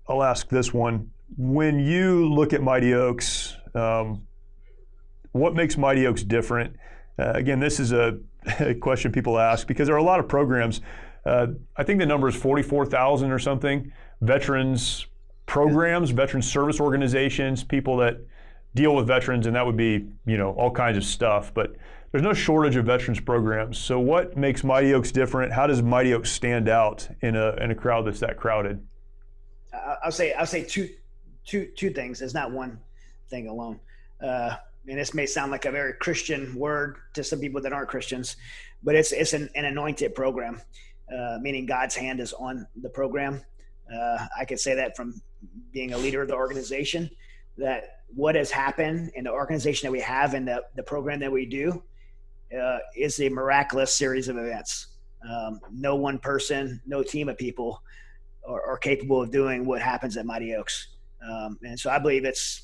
I'll ask this one. When you look at Mighty Oaks, what makes Mighty Oaks different? Again, this is a question people ask because there are a lot of programs. I think the number is 44,000 or something, veterans programs, veteran service organizations, people that deal with veterans, and that would be, all kinds of stuff. But there's no shortage of veterans programs. So what makes Mighty Oaks different? How does Mighty Oaks stand out in a crowd that's that crowded? I'll say two things. There's not one thing alone. And this may sound like a very Christian word to some people that aren't Christians, but it's an anointed program, meaning God's hand is on the program. I could say that from being a leader of the organization, that what has happened in the organization that we have and the program that we do is a miraculous series of events. No one person, no team of people are capable of doing what happens at Mighty Oaks. And so I believe it's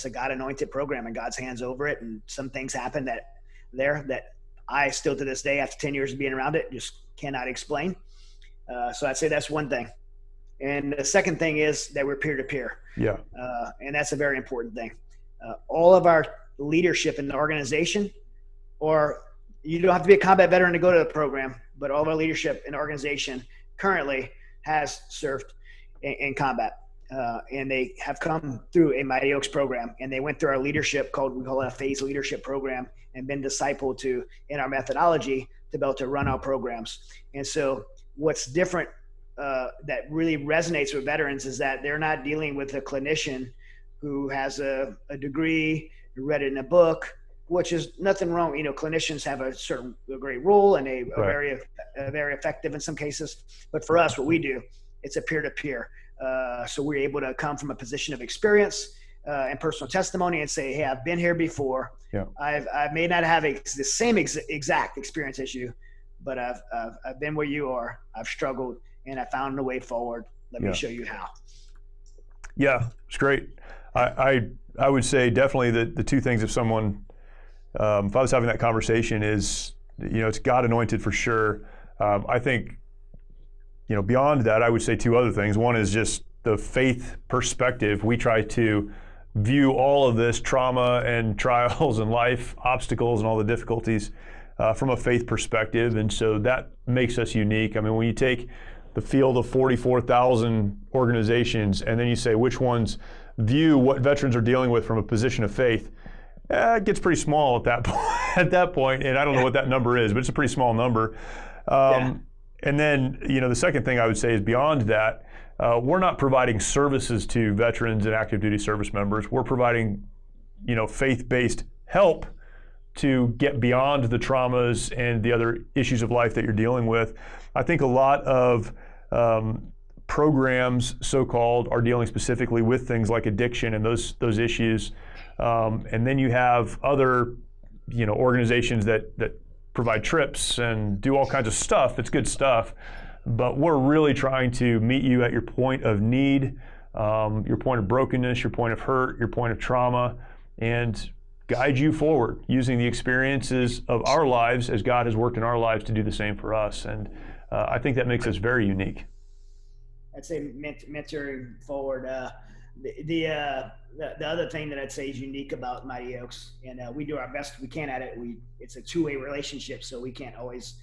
a God anointed program and God's hands over it. And some things happen that I still to this day, after 10 years of being around it, just cannot explain. So I'd say that's one thing. And the second thing is that we're peer to peer. Yeah. And that's a very important thing. All of our leadership in the organization, or you don't have to be a combat veteran to go to the program, but all of our leadership in the organization currently has served in combat. And they have come through a Mighty Oaks program, and they went through our leadership we call it a phase leadership program, and been discipled in our methodology to be able to run our programs. And so what's different that really resonates with veterans is that they're not dealing with a clinician who has a degree, read it in a book, which is nothing wrong. Clinicians have a great role and a very effective in some cases. But for us, what we do, it's a peer-to-peer. So we're able to come from a position of experience and personal testimony and say, hey, I've been here before. Yeah. I may not have the same exact experience as you, but I've been where you are. I've struggled and I found a way forward. Let me show you how. Yeah, it's great. I would say definitely that the two things, if someone, if I was having that conversation, is, it's God anointed for sure. I think, beyond that, I would say two other things. One is just the faith perspective. We try to view all of this trauma and trials and life obstacles and all the difficulties from a faith perspective. And so that makes us unique. I mean, when you take the field of 44,000 organizations and then you say which ones view what veterans are dealing with from a position of faith, it gets pretty small at that point. And I don't know what that number is, but it's a pretty small number. And then, the second thing I would say is beyond that, we're not providing services to veterans and active duty service members. We're providing, faith-based help to get beyond the traumas and the other issues of life that you're dealing with. I think a lot of programs, so-called, are dealing specifically with things like addiction and those issues. And then you have other, organizations that provide trips and do all kinds of stuff. That's good stuff. But we're really trying to meet you at your point of need, your point of brokenness, your point of hurt, your point of trauma, and guide you forward using the experiences of our lives as God has worked in our lives to do the same for us. And I think that makes us very unique. I'd say mentoring forward. The other thing that I'd say is unique about Mighty Oaks, and we do our best we can at it. It's a two-way relationship, so we can't always.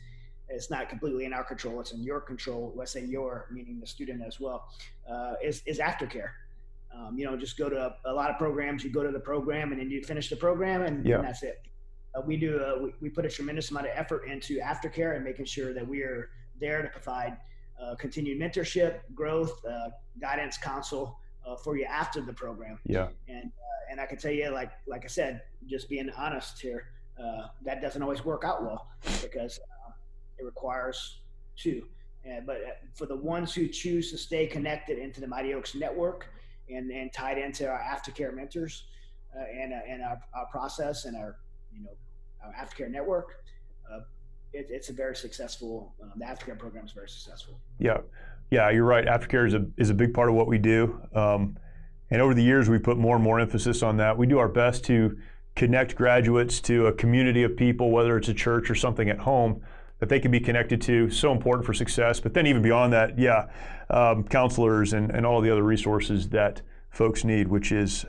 It's not completely in our control. It's in your control. Let's say your, meaning the student as well, is aftercare. Just go to a lot of programs. You go to the program and then you finish the program, and that's it. We put a tremendous amount of effort into aftercare and making sure that we are there to provide continued mentorship, growth, guidance, counsel for you after the program. Yeah. And I can tell you, like I said, just being honest here, that doesn't always work out well because it requires two. But for the ones who choose to stay connected into the Mighty Oaks network and tied into our aftercare mentors and our process and our aftercare network, it's a very successful. The aftercare program is very successful. Yeah, you're right. Aftercare is a big part of what we do, and over the years we put more and more emphasis on that. We do our best to connect graduates to a community of people, whether it's a church or something at home, that they can be connected to, so important for success. But then even beyond that, counselors and all the other resources that folks need, which is,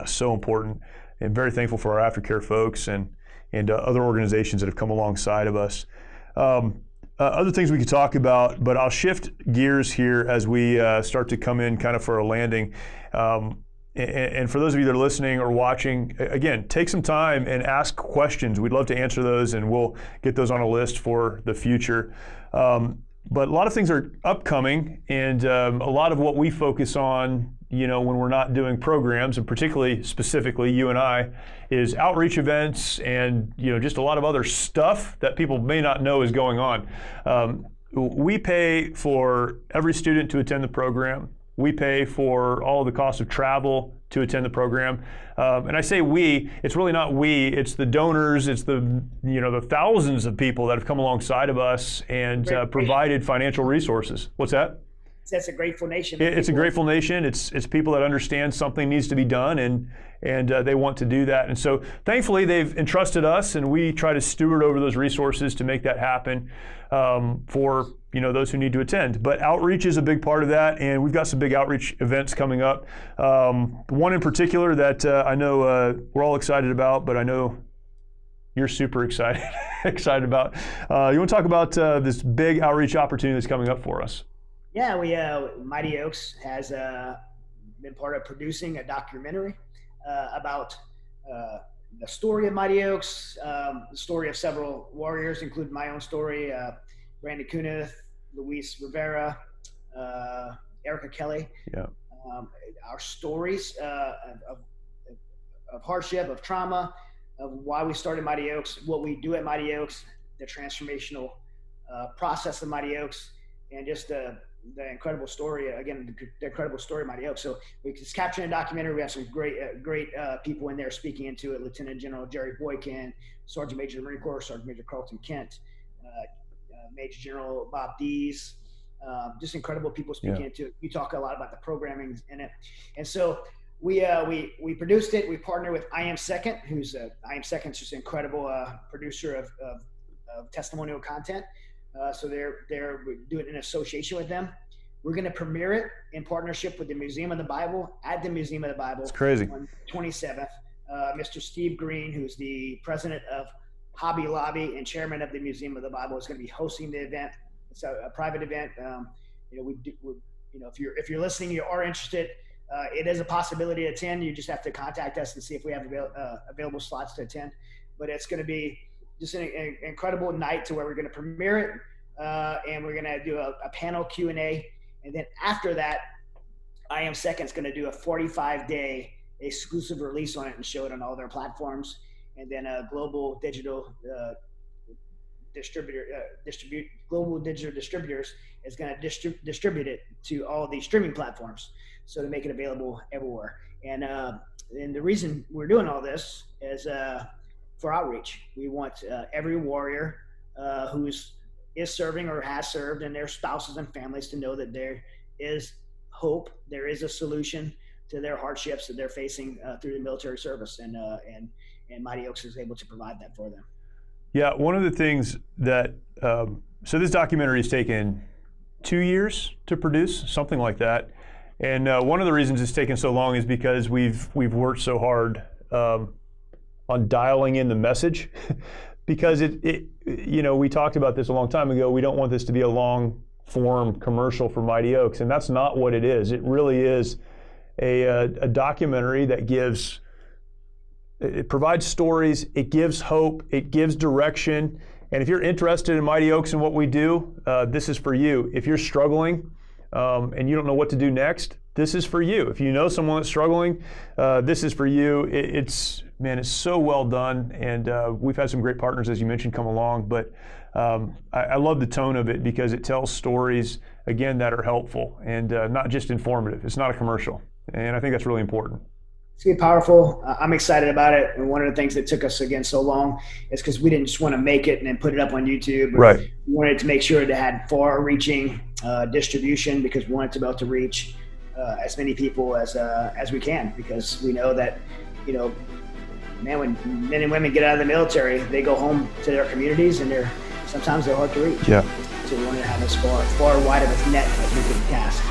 so important. And very thankful for our aftercare folks and other organizations that have come alongside of us. Other things we could talk about, but I'll shift gears here as we start to come in kind of for a landing. And for those of you that are listening or watching, again, take some time and ask questions. We'd love to answer those, and we'll get those on a list for the future. But a lot of things are upcoming, and a lot of what we focus on, when we're not doing programs, and particularly specifically you and I, is outreach events and just a lot of other stuff that people may not know is going on. We pay for every student to attend the program. We pay for all the cost of travel to attend the program. And I say we, it's really not we, it's the donors, it's the the thousands of people that have come alongside of us and provided financial resources. What's that? That's a grateful nation. It's a grateful nation. It's people that understand something needs to be done and they want to do that. And so thankfully they've entrusted us, and we try to steward over those resources to make that happen for those who need to attend. But outreach is a big part of that, and we've got some big outreach events coming up. One in particular that I know we're all excited about, but I know you're super excited about. You want to talk about this big outreach opportunity that's coming up for us? Yeah, we Mighty Oaks has been part of producing a documentary about the story of Mighty Oaks, the story of several warriors, including my own story, Brandon Cunith, Luis Rivera, Erica Kelly. Yeah. Our stories of hardship, of trauma, of why we started Mighty Oaks, what we do at Mighty Oaks, the transformational process of Mighty Oaks, and just the incredible story, again, the incredible story of Mighty Oaks. So we just captured a documentary. We have some great people in there speaking into it. Lieutenant General Jerry Boykin, Sergeant Major of the Marine Corps, Sergeant Major Carlton Kent, Major General Bob Dees, just incredible people speaking into it. You talk a lot about the programming in it. And so we produced it. We partnered with I Am Second, I Am Second's just an incredible producer of testimonial content. So they're doing it in association with them. We're going to premiere it in partnership with the Museum of the Bible at the Museum of the Bible. It's crazy. On 27th. Mr. Steve Green, who's the president of Hobby Lobby and chairman of the Museum of the Bible, is going to be hosting the event. It's a private event. If you're listening, you are interested, it is a possibility to attend. You just have to contact us and see if we have available slots to attend. But it's going to be just an incredible night to where we're going to premiere it, and we're going to do a panel Q&A. And then after that, I Am Second's going to do a 45-day exclusive release on it and show it on all their platforms. And then a global digital global digital distributors is going to distribute it to all of these streaming platforms, so to make it available everywhere. And the reason we're doing all this is for outreach. We want every warrior who is serving or has served, and their spouses and families, to know that there is hope, there is a solution to their hardships that they're facing through the military service, and Mighty Oaks is able to provide that for them. Yeah, one of the things that so this documentary has taken 2 years to produce, something like that, and one of the reasons it's taken so long is because we've worked so hard on dialing in the message, because we talked about this a long time ago. We don't want this to be a long form commercial for Mighty Oaks, and that's not what it is. It really is a documentary that it provides stories, it gives hope, it gives direction. And if you're interested in Mighty Oaks and what we do, this is for you. If you're struggling and you don't know what to do next, this is for you. If you know someone that's struggling, this is for you. It's so well done, and we've had some great partners, as you mentioned, come along. But I love the tone of it, because it tells stories, again, that are helpful and not just informative. It's not a commercial, and I think that's really important. It's going to be powerful. I'm excited about it. And one of the things that took us again so long is because we didn't just want to make it and then put it up on YouTube. Right. We wanted to make sure it had far-reaching distribution, because we wanted to be able to reach as many people as we can, because we know that man, when men and women get out of the military, they go home to their communities, and sometimes they're hard to reach. Yeah. So we want to have as far wide of a net as we can cast.